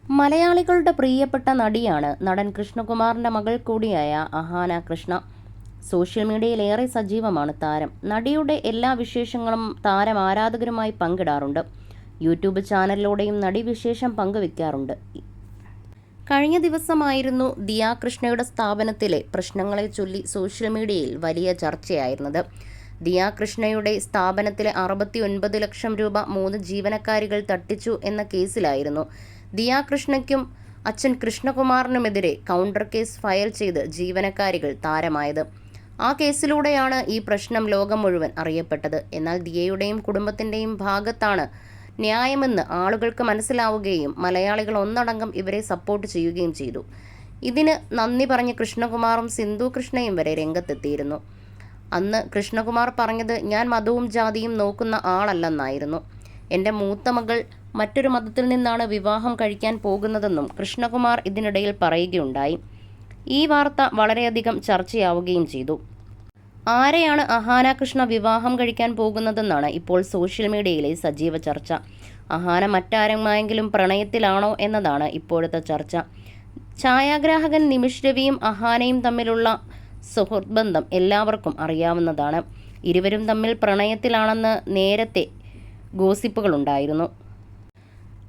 മലയാളികളുടെ പ്രിയപ്പെട്ട നടിയാണ് നടൻ കൃഷ്ണകുമാറിന്റെ മകൾ കൂടിയായ അഹാന കൃഷ്ണ. സോഷ്യൽ മീഡിയയിൽ ഏറെ സജീവമാണ് താരം. നടിയുടെ എല്ലാ വിശേഷങ്ങളും താരം ആരാധകരുമായി പങ്കിടാറുണ്ട്. യൂട്യൂബ് ചാനലിലൂടെയും നടി വിശേഷം പങ്കുവെക്കാറുണ്ട്. കഴിഞ്ഞ ദിവസമായിരുന്നു ദിയ കൃഷ്ണയുടെ സ്ഥാപനത്തിലെ പ്രശ്നങ്ങളെ ചൊല്ലി സോഷ്യൽ മീഡിയയിൽ വലിയ ചർച്ചയായിരുന്നത്. ദിയ കൃഷ്ണയുടെ സ്ഥാപനത്തിലെ 69 ലക്ഷം രൂപ 3 ജീവനക്കാരികൾ തട്ടിച്ചു എന്ന കേസിലായിരുന്നു ദിയ കൃഷ്ണയ്ക്കും അച്ഛൻ കൃഷ്ണകുമാറിനുമെതിരെ കൗണ്ടർ കേസ് ഫയൽ ചെയ്ത് ജീവനക്കാരികൾ താരമായത്. ആ കേസിലൂടെയാണ് ഈ പ്രശ്നം ലോകം മുഴുവൻ അറിയപ്പെട്ടത്. എന്നാൽ ദിയയുടെയും കുടുംബത്തിൻ്റെയും ഭാഗത്താണ് ന്യായമെന്ന് ആളുകൾക്ക് മനസ്സിലാവുകയും മലയാളികൾ ഒന്നടങ്കം ഇവരെ സപ്പോർട്ട് ചെയ്യുകയും ചെയ്തു. ഇതിന് നന്ദി പറഞ്ഞ് കൃഷ്ണകുമാറും സിന്ധു കൃഷ്ണയും വരെ രംഗത്തെത്തിയിരുന്നു. അന്ന് കൃഷ്ണകുമാർ പറഞ്ഞത്, ഞാൻ മതവും ജാതിയും നോക്കുന്ന ആളല്ലെന്നായിരുന്നു. എൻ്റെ മൂത്ത മകൾ മറ്റൊരു മതത്തിൽ നിന്നാണ് വിവാഹം കഴിക്കാൻ പോകുന്നതെന്നും കൃഷ്ണകുമാർ ഇതിനിടയിൽ പറയുകയുണ്ടായി. ഈ വാർത്ത വളരെയധികം ചർച്ചയാവുകയും ചെയ്തു. ആരെയാണ് അഹാന കൃഷ്ണ വിവാഹം കഴിക്കാൻ പോകുന്നതെന്നാണ് ഇപ്പോൾ സോഷ്യൽ മീഡിയയിലെ സജീവ ചർച്ച. അഹാന മറ്റാരുമായെങ്കിലും പ്രണയത്തിലാണോ എന്നതാണ് ഇപ്പോഴത്തെ ചർച്ച. ഛായാഗ്രാഹകൻ നിമിഷ് രവിയും അഹാനയും തമ്മിലുള്ള സുഹൃത്ത് ബന്ധം എല്ലാവർക്കും അറിയാവുന്നതാണ്. ഇരുവരും തമ്മിൽ പ്രണയത്തിലാണെന്ന് നേരത്തെ ഗോസിപ്പുകളുണ്ടായിരുന്നു.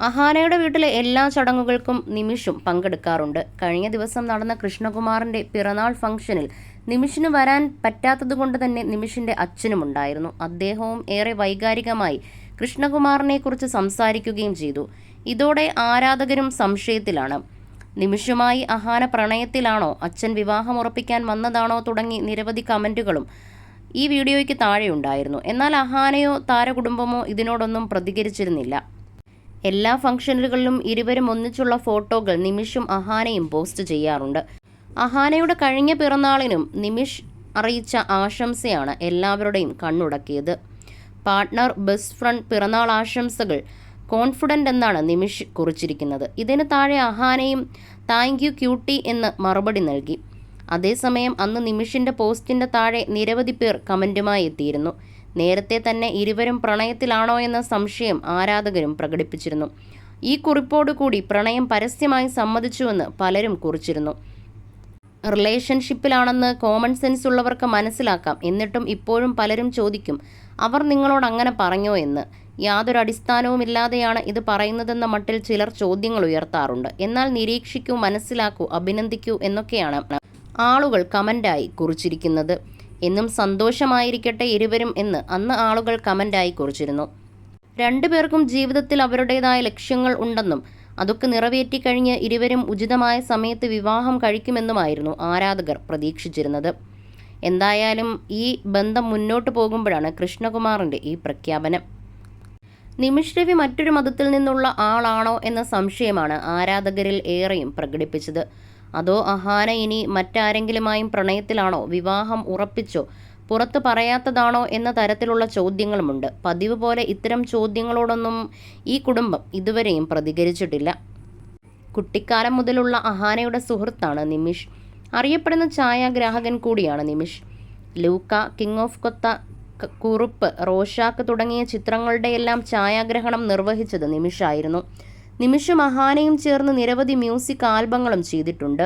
അഹാനയുടെ വീട്ടിലെ എല്ലാ ചടങ്ങുകൾക്കും നിമിഷും പങ്കെടുക്കാറുണ്ട്. കഴിഞ്ഞ ദിവസം നടന്ന കൃഷ്ണകുമാറിൻ്റെ പിറന്നാൾ ഫംഗ്ഷനിൽ നിമിഷിന് വരാൻ പറ്റാത്തതുകൊണ്ട് തന്നെ നിമിഷിൻ്റെ അച്ഛനുമുണ്ടായിരുന്നു. അദ്ദേഹവും ഏറെ വൈകാരികമായി കൃഷ്ണകുമാറിനെക്കുറിച്ച് സംസാരിക്കുകയും ചെയ്തു. ഇതോടെ ആരാധകരും സംശയത്തിലാണ്. നിമിഷുമായി അഹാന പ്രണയത്തിലാണോ, അച്ഛൻ വിവാഹം ഉറപ്പിക്കാൻ വന്നതാണോ തുടങ്ങി നിരവധി കമൻറ്റുകളും ഈ വീഡിയോയ്ക്ക് താഴെയുണ്ടായിരുന്നു. എന്നാൽ അഹാനയോ താരകുടുംബമോ ഇതിനോടൊന്നും പ്രതികരിച്ചിരുന്നില്ല. എല്ലാ ഫംഗ്ഷനുകളിലും ഇരുവരും ഒന്നിച്ചുള്ള ഫോട്ടോകൾ നിമിഷും അഹാനയും പോസ്റ്റ് ചെയ്യാറുണ്ട്. അഹാനയുടെ കഴിഞ്ഞ പിറന്നാളിനും നിമിഷ് അറിയിച്ച ആശംസയാണ് എല്ലാവരുടെയും കണ്ണുടക്കിയത്. പാർട്ട്ണർ, ബെസ്റ്റ് ഫ്രണ്ട്, പിറന്നാൾ ആശംസകൾ, കോൺഫിഡൻ്റ് എന്നാണ് നിമിഷ് കുറിച്ചിരിക്കുന്നത്. ഇതിന് താഴെ അഹാനയും താങ്ക് യു ക്യൂട്ടി എന്ന് മറുപടി നൽകി. അതേസമയം അന്ന് നിമിഷിൻ്റെ പോസ്റ്റിൻ്റെ താഴെ നിരവധി പേർ കമൻറ്റുമായി എത്തിയിരുന്നു. നേരത്തെ തന്നെ ഇരുവരും പ്രണയത്തിലാണോ എന്ന സംശയം ആരാധകരും പ്രകടിപ്പിച്ചിരുന്നു. ഈ കുറിപ്പോടുകൂടി പ്രണയം പരസ്യമായി സമ്മതിച്ചുവെന്ന് പലരും കുറിച്ചിരുന്നു. റിലേഷൻഷിപ്പിലാണെന്ന് കോമൺ സെൻസ് ഉള്ളവർക്ക് മനസ്സിലാക്കാം. എന്നിട്ടും ഇപ്പോഴും പലരും ചോദിക്കും, അവർ നിങ്ങളോട് അങ്ങനെ പറഞ്ഞോ എന്ന്. യാതൊരു അടിസ്ഥാനവുമില്ലാതെയാണ് ഇത് പറയുന്നതെന്ന മട്ടിൽ ചിലർ ചോദ്യങ്ങൾ ഉയർത്താറുണ്ട്. എന്നാൽ നിരീക്ഷിക്കൂ, മനസ്സിലാക്കൂ, അഭിനന്ദിക്കൂ എന്നൊക്കെയാണ് ആളുകൾ കമൻ്റായി കുറിച്ചിരിക്കുന്നത്. എന്നും സന്തോഷമായിരിക്കട്ടെ ഇരുവരും എന്ന് അന്ന് ആളുകൾ കമൻ്റായി കുറിച്ചിരുന്നു. രണ്ടുപേർക്കും ജീവിതത്തിൽ അവരുടേതായ ലക്ഷ്യങ്ങൾ ഉണ്ടെന്നും അതൊക്കെ നിറവേറ്റിക്കഴിഞ്ഞ് ഇരുവരും ഉചിതമായ സമയത്ത് വിവാഹം കഴിക്കുമെന്നുമായിരുന്നു ആരാധകർ പ്രതീക്ഷിച്ചിരുന്നത്. എന്തായാലും ഈ ബന്ധം മുന്നോട്ട് പോകുമ്പോഴാണ് കൃഷ്ണകുമാറിൻ്റെ ഈ പ്രഖ്യാപനം. നിമിഷ് രവി മറ്റൊരു മതത്തിൽ നിന്നുള്ള ആളാണോ എന്ന സംശയമാണ് ആരാധകരിൽ ഏറെയും പ്രകടിപ്പിച്ചത്. അതോ അഹാന ഇനി മറ്റാരെങ്കിലുമായും പ്രണയത്തിലാണോ, വിവാഹം ഉറപ്പിച്ചോ, പുറത്ത് പറയാത്തതാണോ എന്ന തരത്തിലുള്ള ചോദ്യങ്ങളുമുണ്ട്. പതിവ് പോലെ ഇത്തരം ചോദ്യങ്ങളോടൊന്നും ഈ കുടുംബം ഇതുവരെയും പ്രതികരിച്ചിട്ടില്ല. കുട്ടിക്കാലം മുതലുള്ള അഹാനയുടെ സുഹൃത്താണ് നിമിഷ്. അറിയപ്പെടുന്ന ഛായാഗ്രാഹകൻ കൂടിയാണ് Nimish. Luca, King of Kotha, Kurup, Rorschach തുടങ്ങിയ ചിത്രങ്ങളുടെയെല്ലാം ഛായാഗ്രഹണം നിർവഹിച്ചത് നിമിഷായിരുന്നു. നിമിഷും അഹാനയും ചേർന്ന് നിരവധി മ്യൂസിക് ആൽബങ്ങളും ചെയ്തിട്ടുണ്ട്.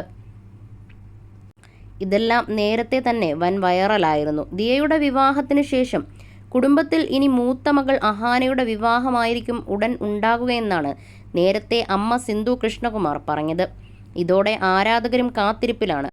ഇതെല്ലാം നേരത്തെ തന്നെ വൻ വൈറലായിരുന്നു. ദിയയുടെ വിവാഹത്തിന് ശേഷം കുടുംബത്തിൽ ഇനി മൂത്ത മകൾ അഹാനയുടെ വിവാഹമായിരിക്കും ഉടൻ ഉണ്ടാകുകയെന്നാണ് നേരത്തെ അമ്മ സിന്ധു കൃഷ്ണകുമാർ പറഞ്ഞത്. ഇതോടെ ആരാധകരും കാത്തിരിപ്പിലാണ്.